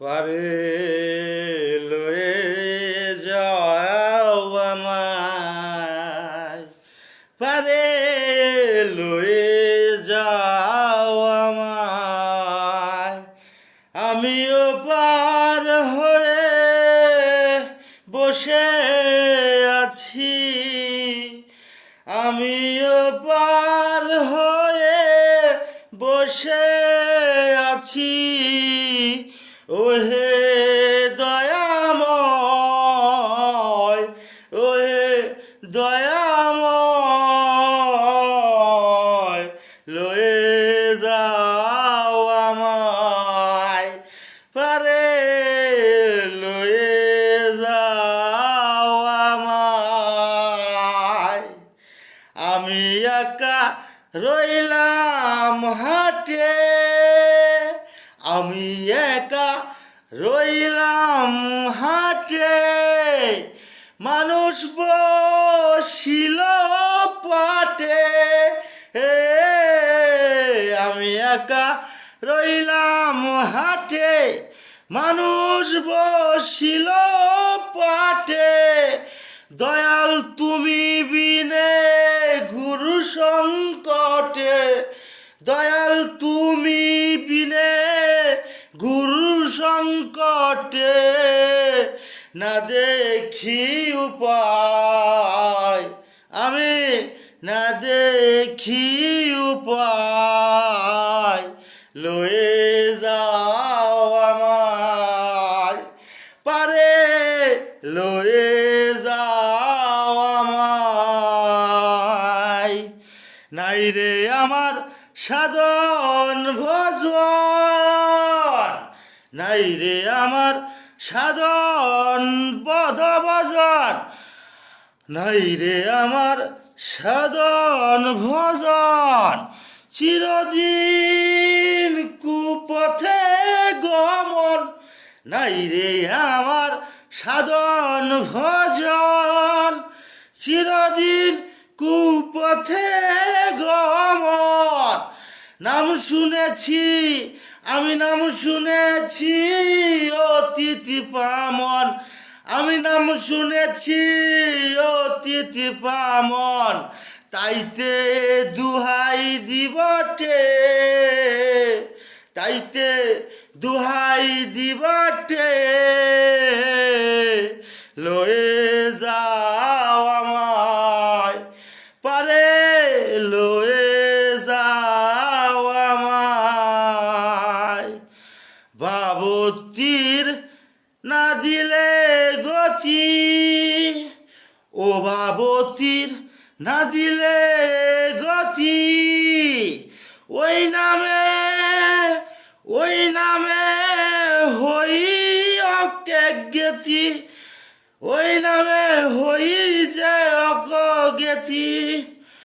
পারে লয়ে যাও আমায়, পারে লয়ে যাও আমায়। আমিও পার হয়ে বসে আছি, আমিও পার হয়ে বসে আছি। ওহে দয়াময়, ওহে দয়াময়, লয়ে যাও আমায়, পারে লয়ে যাও আমায়। আমি একা রইলাম হাটে, আমি একা রইলাম হাটে, মানুষ বসিল পাটে। আমি একা রইলাম হাটে, মানুষ বসিল পাটে। দয়াল তুমি বিনে গুরু সংকটে, দয়াল তুমি বিনে গুরু সংকটে। না দেখি উপায়, আমি না দেখি উপায়, লয়ে যাও আমায়, পারে লয়ে যাও আমায়। নাই রে আমার সাধন ভজন, নাই রে আমার সাধন বধ ভজন, নাই রে আমার সাধন ভজন। চিরদিন কুপথে গমন, নাই রে আমার সাধন ভজন। চিরদিন কুপথে গমন। নাম শুনেছি, আমি নাম শুনেছি অতিথি পামন, আমি নাম শুনেছি অতিথি পামন। তাইতে দুহাই দিবটে, তাইতে দুহাই দিবটে, লয়ে যাও আমায়, পারে লয়ে যাও আমায়। বাবতির না দিলে গতি, ও বাবতির না দিলে গতি, ওই নামে ওই নামে হই অজ্ঞাতি, ওই নামে হই যে অজ্ঞাতি।